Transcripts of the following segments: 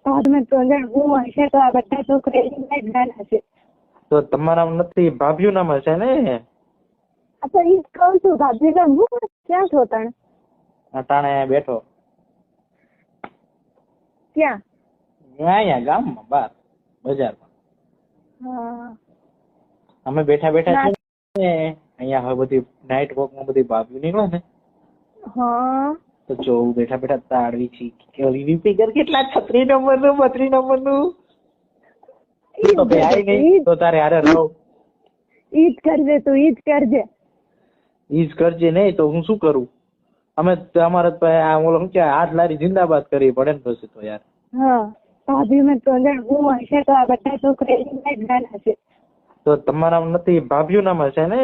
તમે 3 જણ હું હશે તો આ બધા છોકરા નાના છે. તો તમારા નથી ભાભીઓ નામ હશે ને? તો ઈ જ કહું છું ભાભી ને હું ક્યાં છો તણ? અટાણે બેઠો. ક્યાં? અહીંયા ગામમાં બહાર બજારમાં. હા અમે બેઠા બેઠા છે ને અહીંયા હવે બધી નાઇટ વોકમાં બધી ભાભીઓ નીકળે ને હા તો જોઉં બેઠા બેઠા તાળવી છી કે ઓલી ફિગર કેટલા 36 નંબરનું 32 નંબરનું તો બે આઈ નહીં તો તારે હારે રહો. ઈ જ કરજે તું, ઈ જ કરજે. ઈ જ કરજે નહીં તો હું શું કરું? અમે અમારે આ ઓલો શું કે હાથ લારી જિંદાબાદ કરવી પડે ને પછી તો યાર. હા ભાભી મેં 3 જણ હું હશે તો આ બધા છોકરા નાના છે. તો તમારા નથી ભાભીઓ નામ હશે ને?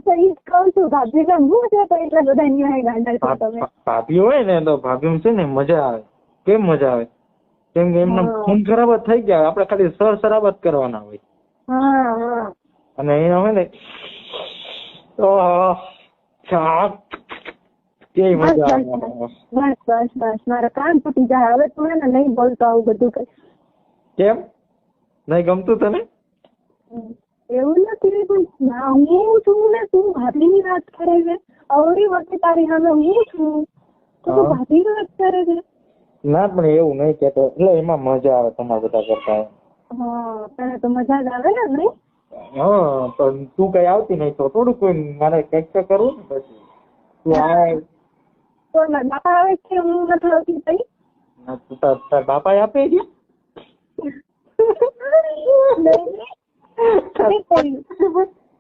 તો ઈ જ કહું છું ભાભી ને હું છે તો એટલા બધા ન્યાય ગાંડા છો તમે. ભાભીઓ હોય ને તો ભાભીઓ છે ને મજા આવે. કેમ મજા આવે? કેમ કે એમના ખૂન ખરાબ જ થઈ ગયા, આપણે ખાલી સર શરાબ જ કરવાના હોય. હા અને એના હોય ને તો કેવી મજા આવે. બસ મારા કામ પતી જાય હવે. તું એને નહીં બોલતો આવું બધું કઈ. કેમ નહીં ગમતું તને? એવું નથી પણ હું છું ને તું ભાભી ની વાત કરે છે. અવળી વખતે તારી સામે હું છું તો તું ભાભી ની વાત કરે છે. ના પણ એવું નહીં કેતો, એટલે એમાં મજા આવે તમારા બધા કરતા. હા તને તો મજા જ આવે ને નહીં? હા પણ તું કઈ આવતી નહીં તો થોડું કોઈ મારે કઈક તો કરવું ને પછી. તું આવે તો મારા બાપા આવે છે હું નથી આવતી તઈ? તાર બાપા આપે છે?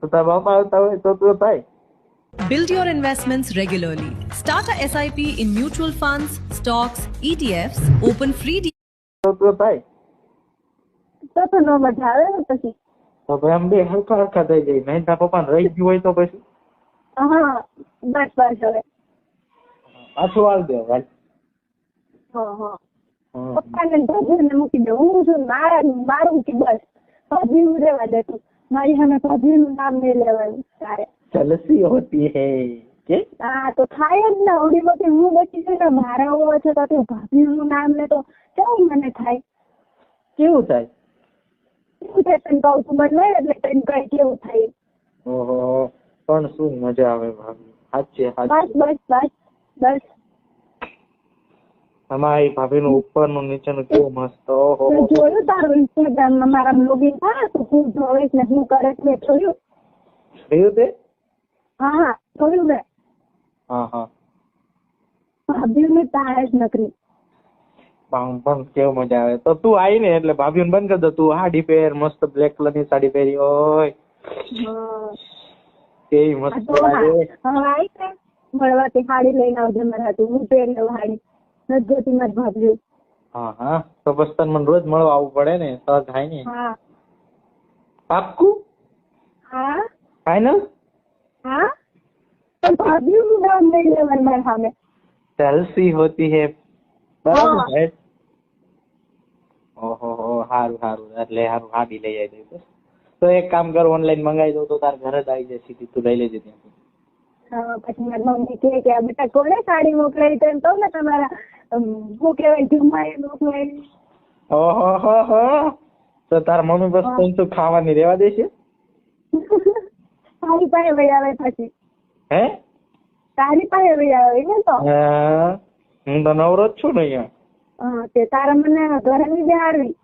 તો તાર બાપા આવતા હોય તો થાય. Build your investments regularly. Start a SIP in mutual funds, stocks, ETFs, open free તો થાય. તો નો મજા આવે ને પછી. તો ભાઈ આમ બે હરખા થઈ જાય. નહીં તાર પપ્પા રહી ગયું હોય તો પછી? હા બસ હવે પાછું હાલ દે ભાઈ. હા પપ્પાને ભાભીને મૂકી દે. હું છું મારું કે બસ ભાભી હું રહેવા દે તું. મારી સામે ભાભીનું નામ નહીં લેવાનું તારે. જલસી હોતી હે કે? હા તો થાય જ ને. ઓડી બધી હું બચી છે ને મારા હોવા છે તો તું ભાભીનું નામ લે તો કેવું મને થાય? કેવું થાય? કેવું થાય તને કહું છું મને એટલે તને કઈ કેવું થાય? ઓહો પણ શું મજા આવે ભાભી. સાચે બસ અમારી ભાભીનું ઉપરનું નીચેનું કેવું મસ્ત. ઓહો જોયું તારું ઇન્સ્ટાગ્રામમાં મારા લોગિન થાય તો હું જોઈશ ને હું કરે છે જોયું? જોયું તે? હા જોયું ને. હા ભાભીને તારે જ નકરી. પણ કેવું મજા આવે. તો તું આવી ને એટલે ભાભીઓને બંધ કરી દો. તું સાડી પહેર મસ્ત બ્લેક કલર ની સાડી પહેરી હોય કેવી મસ્ત લાગે. મળવાથી સાડી લઈને આવજે મારા તું. હું પહેરી લઉં સાડી. નથી મારી ભાભી. હા તો બસ તને મને રોજ મળવા આવવું પડે ને તો થાય ને. હા પાક્કું? હા ફાઈનલ? હા તો ભાભીનું નામ નહીં લેવાનું મારા સામે. જલસી હોતી હે. બરાબર છે. ઓહો સારું એટલે સારું સાડી લઈ આવી દઈશ. તો એક કામ કર, ઓનલાઈન મંગાવી દઉં તો તાર ઘરે જ આવી જાય સીધી. તું લઈ લેજે ત્યાંથી. પછી મારી મમ્મી કહે કે આ બેટા કોને સાડી મોકલાવી? તો એમ કહું ને તમારા શું કહેવાય જુમ્માએ મોકલાવી. ઓહો તો તારા મમ્મી બસ તું ખાવાની રેવા દેશે? તારી પાસે વહી આવે પછી. હે તારી પાસે વહી આવે ને તો? હું તો નવરો જ છું ને અહીંયા. હા તે તારા મને ઘરે ની બેહાડવી.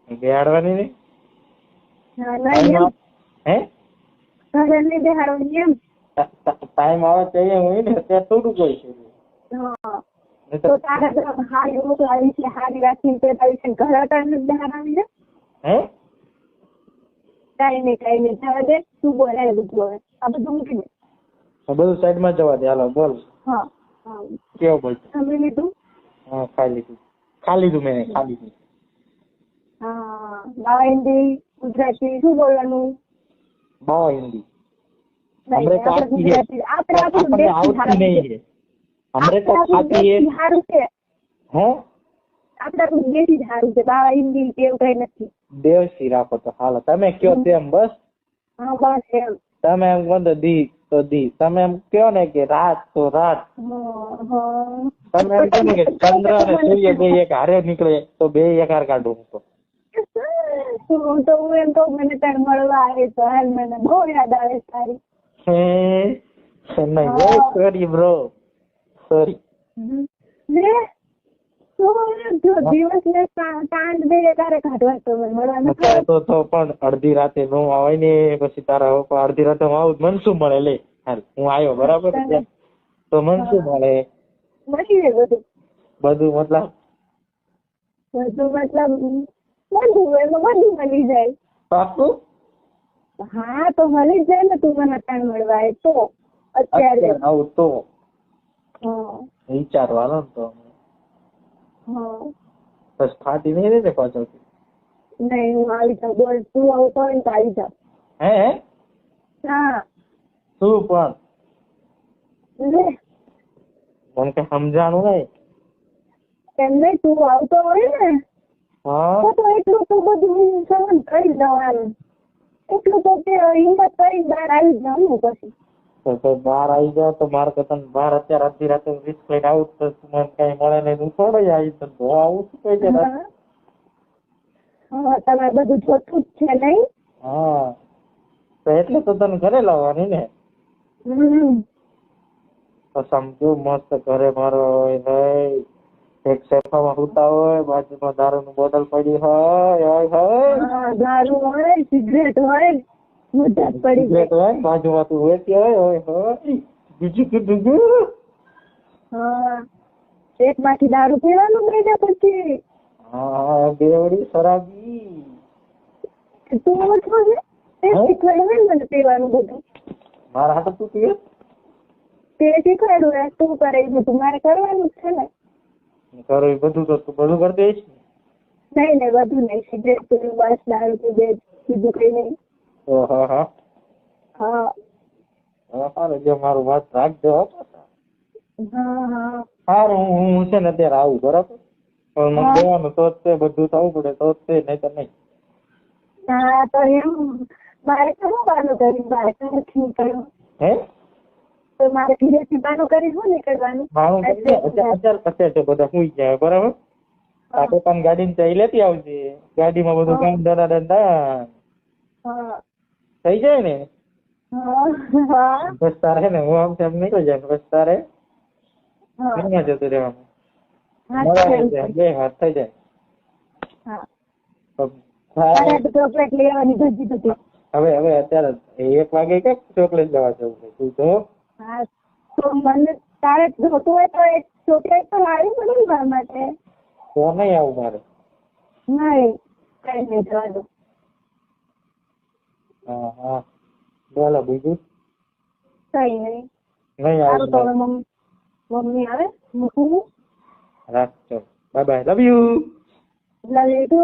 બેહાડવાની નહીં? હે ઘરે ની બેહાડવાની એમ? ટાઈમ આવે તો હોય ને ત્યાં થોડું કોઈ છે. તો તારા હારી મોકલાવી છે, હારી રાખીને પેલાવી છે, ઘરે ટાઈમ બેહાડવાની છે? હે કઈ નહીં જવા દે. તું બોલાય બધું હવે આ બધું મૂકી દે. બધું સાઈડમાં જવા દે. હાલો બોલ. હા કેવું બોલ? જમી લીધું? હા ખાઈ લીધું મેં. હા બાવા હિન્દી ગુજરાતી શું બોલવાનું? બાવા હિન્દી આપણે આવતી નહીં. हमरे तो खाती है. સારું છે. હે આપણે દેશી જ સારું છે. બાવા હિન્દી કેવું કઈ નથી. દેશી રાખો તો હાલો. તમે કયો તેમ બસ. હા બસ એમ. તમે એમ કહો તો દી તો દી. તમે એમ કહો ને કે રાત તો રાત. તમે એમ કહો ને કે ચંદ્ર અને સૂર્ય બે એક હારે નીકળે તો બે એક હાર કાઢું હું તો. હું એમ તો મને તાર મળવા આવે તો હાલ મને બહુ યાદ આવે તારી. નહીં સોરી બ્રો, સોરી. દિવસ ને ચાંદ બે તારે કાઢવા તો મળવાનું તો પણ અડધી રાતે નો આવે ને પછી તારા અડધી રાતે હું આવું મન શું મળે લે હાલ હું આવ્યો બરાબર તો મન શું મળે મળી રહે બધું બધું મતલબ બધું એમાં બધું મળી જાય. પાકું? હા તો મળી જાય ને તું મને ત્યાં મળવા આવે તો અત્યારે આવું તો વિચારવાનો તો બસ ફાટી નહીં રહે ને પાછળ નહીં હું આવી જાઉં બોલ તું આવું તો આવી જાઉં. હે હા શું પણ લે મને કઈ સમજાણું નહીં એમ નહીં તું આવતો હોય ને હા તો એટલું તો બધું સહન કરી જવાનું એટલું તો તે હિંમત કરી બહાર આવી જવાનું પછી તો બહાર આવી જાવ તો મારે તો તને બહાર અત્યારે અડધી રાતે રિસ્ક લઈને આવું તો મને કઈ મળે નહીં હું થોડો આવી તો આવું શું કહી છે તમારે બધું જોતું જ છે નહીં. હા તો એટલે તો તને ઘરે લાવવાની ને તો સમજો મસ્ત ઘરે મારો હોય એક સોફામાં સુતા હોય બાજુમાં દારૂની બોટલ પડી હોય દારૂ હોય સિગરેટ હોય મુદ્દા પડી સિગરેટ હોય બાજુમાં તું વેચી હોય બીજું કીધું એક માંથી દારૂ પીવાનું બેઠા પછી હા બેવડી શરાબી તું ઓછો છે શીખવાડ્યું ને મને પીવાનું બધું મારા હાથે તું પીએ તે શીખવાડ્યું તું કરે એ બધું મારે કરવાનું જ છે ને કરો એ બધું તો તું બધું કરી દઈશ નહીં નહીં બધું નહીં સિગરેટ પીવું બસ દારૂ પીવે બીજું કઈ નહીં. હા હા હા સારું જો મારું વાત રાખજો હા હા સારું હું છે ને અત્યારે આવું બરાબર પણ મને દેવાનું તો જ તે બધું થવું પડે તો જ તે નહીં તો નહીં. હા તો એમ મારે કેવું બાનું કર્યું મારે નથી કર્યું હે તો મારે ઘરેથી બાનું કરી શું નીકળવાનું મારું અત્યારે કશે છે બધા સુઈ જાય બરાબર આ પોતાની ગાડીને ચાઈ લેતી આવજે ગાડીમાં બધું કામ દડા થઈ જાય ને બસ તારે ને હું આમ તેમ નીકળી જાય બસ તારે અહીંયા જતું રહેવાનું બે હાથ થઈ જાય ચોકલેટ લેવાની ભજી બધી હવે અત્યારે 1 વાગે કે ચોકલેટ લેવા જવું છે તું તો હા તો મને તારે જોતું હોય તો એક ચોકલેટ તો લાવી પડે ને મારા માટે તો નહીં આવું મારે નહીં કઈ નહીં જવા દો. હા હા બોલો બીજું કઈ નહીં નહીં સારું તો આવું હવે મમ્મી આવે મૂકું રાખજો bye bye love you love you two.